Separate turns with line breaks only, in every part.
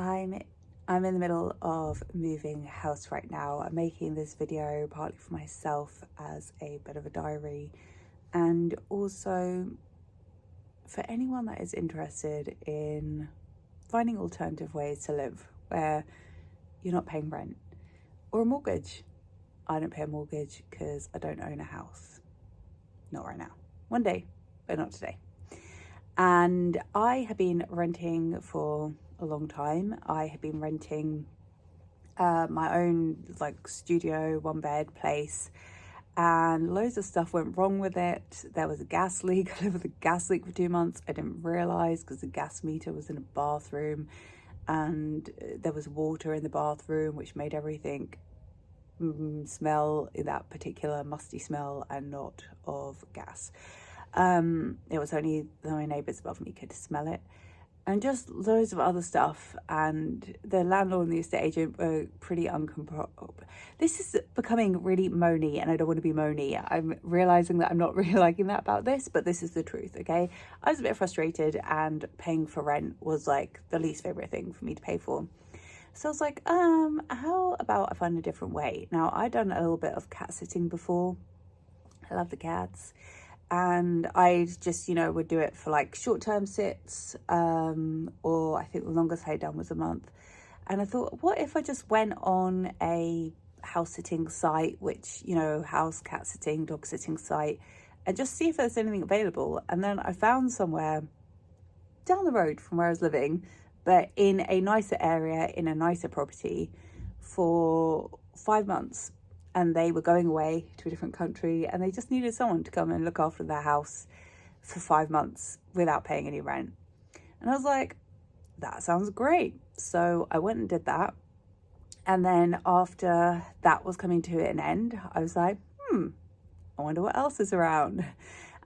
I'm in the middle of moving house right now. I'm making this video partly for myself as a bit of a diary, and also for anyone that is interested in finding alternative ways to live where you're not paying rent or a mortgage. I don't pay a mortgage because I don't own a house. Not right now. One day, but not today. And I have been renting for a long time. I have been renting my own studio, one bed place, and loads of stuff went wrong with it. There was a gas leak. I lived with a gas leak for 2 months. I didn't realise because the gas meter was in a bathroom, and there was water in the bathroom, which made everything smell that particular musty smell and not of gas. It was only my neighbours above me could smell it, and just loads of other stuff. And the landlord and the estate agent were pretty This is becoming really moany, and I don't want to be moany. I'm realising that I'm not really liking that about this, but this is the truth, okay? I was a bit frustrated, and paying for rent was like the least favourite thing for me to pay for. So I was like, how about I find a different way? Now, I'd done a little bit of cat sitting before. I love the cats. And I just, would do it for short-term sits, or I think the longest I'd done was a month. And I thought, what if I just went on a house sitting site, which, house cat sitting, dog sitting site, and just see if there's anything available. And then I found somewhere down the road from where I was living, but in a nicer area, in a nicer property, for 5 months. And they were going away to a different country, and they just needed someone to come and look after their house for 5 months without paying any rent. And I was like, that sounds great. So I went and did that. And then after that was coming to an end, I was like, I wonder what else is around.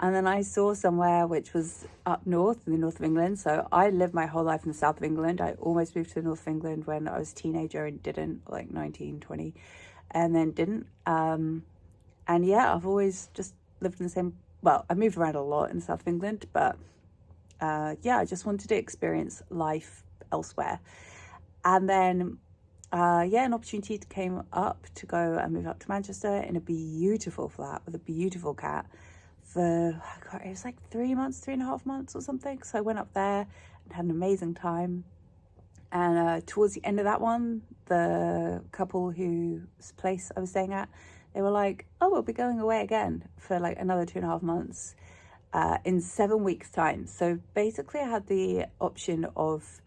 And then I saw somewhere which was up north, in the north of England. So I lived my whole life in the south of England. I almost moved to the north of England when I was a teenager and didn't, 19, 20. And then didn't. And yeah, I've always just lived in the same, I moved around a lot in the south of England, but I just wanted to experience life elsewhere. And then, an opportunity came up to go and move up to Manchester in a beautiful flat with a beautiful cat for, it was 3 months, 3.5 months or something. So I went up there and had an amazing time. And towards the end of that one, the couple whose place I was staying at, they were like, oh, we'll be going away again for another 2.5 months in 7 weeks' time. So basically I had the option of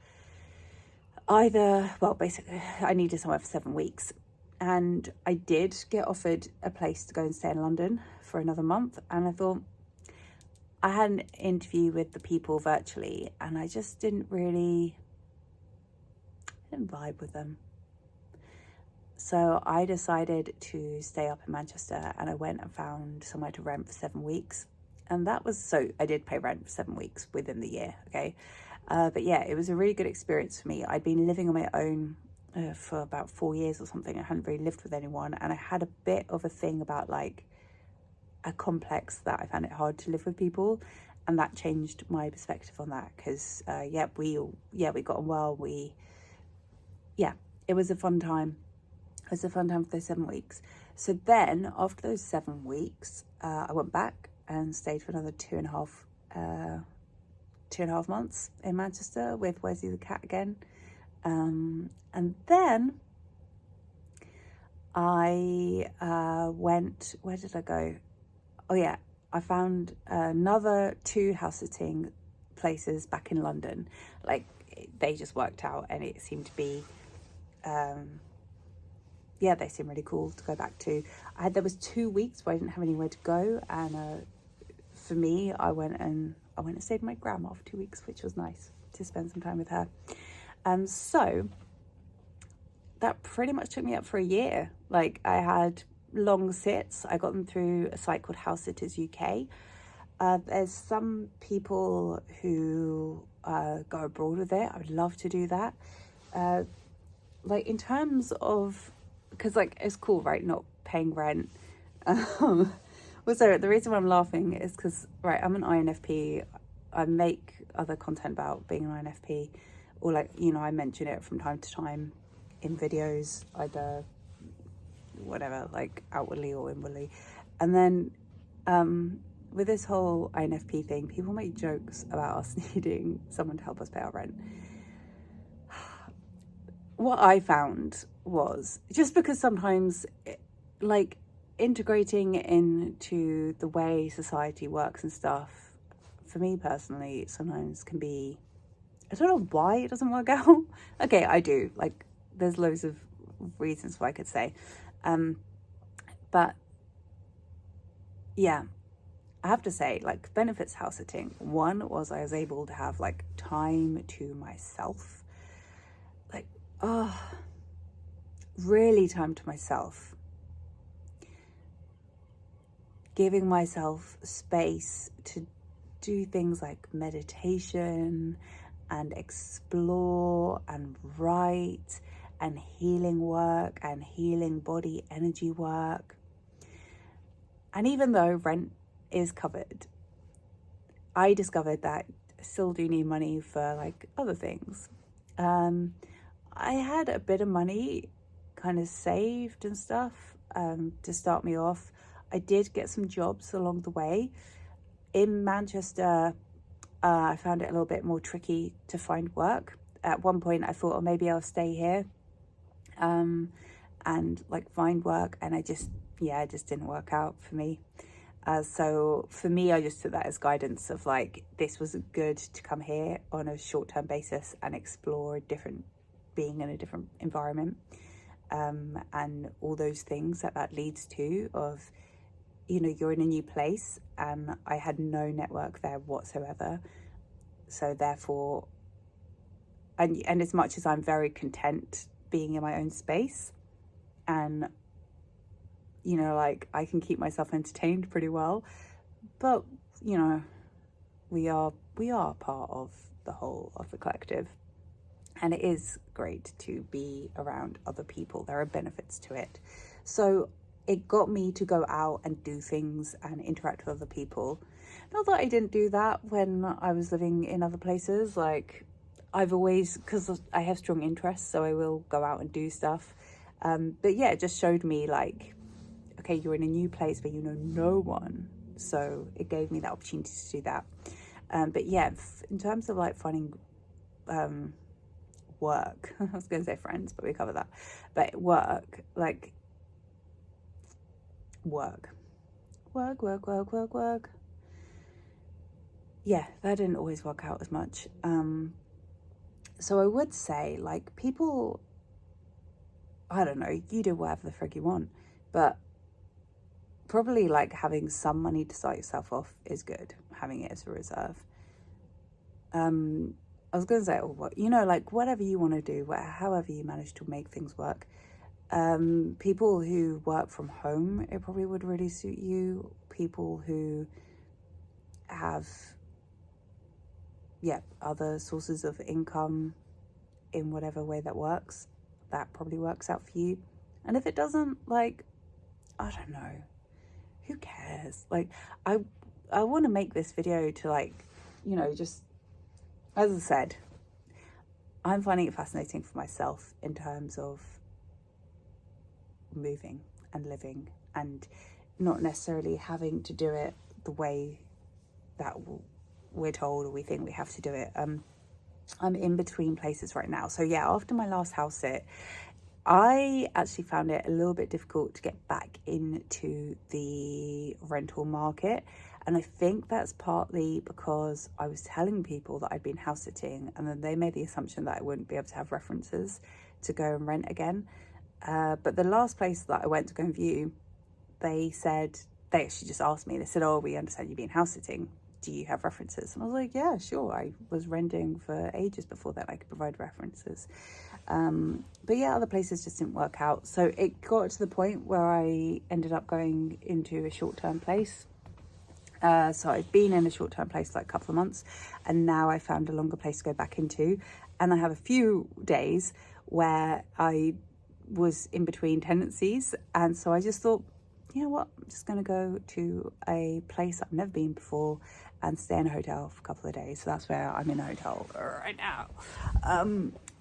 basically I needed somewhere for 7 weeks. And I did get offered a place to go and stay in London for another month. And I thought, I had an interview with the people virtually, and I just didn't vibe with them. So I decided to stay up in Manchester, and I went and found somewhere to rent for 7 weeks. And I did pay rent for 7 weeks within the year, okay? But yeah, it was a really good experience for me. I'd been living on my own for about 4 years or something. I hadn't really lived with anyone, and I had a bit of a thing about a complex that I found it hard to live with people. And that changed my perspective on that, because we got on well. It was a fun time. It was a fun time for those 7 weeks. So then after those 7 weeks, I went back and stayed for another 2.5 months in Manchester with Wesley the cat again. And then I went, where did I go? Oh yeah, I found another 2 house sitting places back in London. They just worked out, and it seemed to be they seem really cool to go back to. There was 2 weeks where I didn't have anywhere to go, and for me, I went and stayed with my grandma for 2 weeks, which was nice to spend some time with her. So that pretty much took me up for a year. I had long sits. I got them through a site called Housesitters UK. There's some people who go abroad with it. I would love to do that. In terms of, because it's cool, right? Not paying rent. So the reason why I'm laughing is because, I'm an INFP. I make other content about being an INFP, or like, you know, I mention it from time to time in videos, either whatever, like outwardly or inwardly. And then with this whole INFP thing, people make jokes about us needing someone to help us pay our rent. What I found was, just because sometimes like integrating into the way society works and stuff, for me personally, sometimes can be, I don't know why it doesn't work out. Okay, I do, like there's loads of reasons why I could say, but yeah, I have to say, like, benefits house sitting. One was I was able to have like time to myself, like, really time to myself, giving myself space to do things like meditation and explore and write and healing work and healing body energy work. And even though rent is covered, I discovered that I still do need money for like other things. I had a bit of money kind of saved and stuff to start me off. I did get some jobs along the way. In Manchester, I found it a little bit more tricky to find work. At one point I thought, oh, maybe I'll stay here and like find work, and it just didn't work out for me. So for me, I just took that as guidance of like, this was good to come here on a short-term basis and explore being in a different environment, and all those things that leads to, of, you know, you're in a new place, and I had no network there whatsoever. So therefore, and as much as I'm very content being in my own space, and, you know, like I can keep myself entertained pretty well, but, you know, we are part of the whole of the collective, and it is great to be around other people. There are benefits to it. So it got me to go out and do things and interact with other people. Not that I didn't do that when I was living in other places. Like, I've always, because I have strong interests, so I will go out and do stuff. But yeah, it just showed me like, okay, you're in a new place where you know no one. So it gave me that opportunity to do that. But yeah, in terms of like finding work, I was going to say friends, but we covered that. But work, like work. Yeah, that didn't always work out as much. So I would say, like, people, I don't know, you do whatever the frig you want, but probably like having some money to start yourself off is good, having it as a reserve. I was going to say, you know, like whatever you want to do, however you manage to make things work. People who work from home, it probably would really suit you. People who have, other sources of income in whatever way that works, that probably works out for you. And if it doesn't, like, I don't know, who cares? Like, I want to make this video to, like, you know, just, as I said, I'm finding it fascinating for myself in terms of moving and living, and not necessarily having to do it the way that we're told or we think we have to do it. I'm in between places right now. So yeah, after my last house sit, I actually found it a little bit difficult to get back into the rental market. And I think that's partly because I was telling people that I'd been house sitting, and then they made the assumption that I wouldn't be able to have references to go and rent again. But the last place that I went to go and view, they actually just asked me, they said, oh, we understand you've been house sitting. Do you have references? And I was like, yeah, sure. I was renting for ages before that. I could provide references. But yeah, other places just didn't work out. So it got to the point where I ended up going into a short-term place. So I've been in a short-term place for like a couple of months, and now I found a longer place to go back into. And I have a few days where I was in between tenancies. And so I just thought, you know what, I'm just going to go to a place I've never been before and stay in a hotel for a couple of days. So that's where I'm in a hotel right now.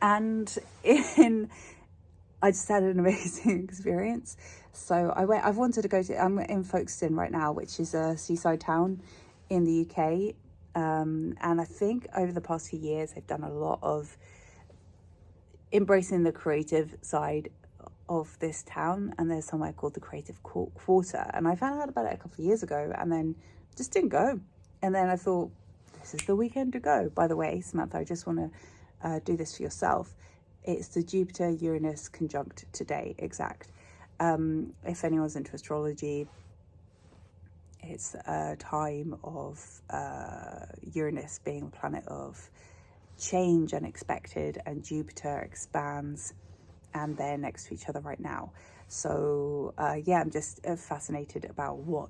And I just had an amazing experience. So I've wanted to go to, I'm in Folkestone right now, which is a seaside town in the UK. And I think over the past few years, they've done a lot of embracing the creative side of this town, and there's somewhere called the Creative Quarter, and I found out about it a couple of years ago and then just didn't go. And then I thought, this is the weekend to go. By the way, Samantha, I just want to do this for yourself. It's the Jupiter-Uranus conjunct today, exact. If anyone's into astrology, it's a time of Uranus being a planet of change, unexpected, and Jupiter expands, and they're next to each other right now. So yeah, I'm just fascinated about what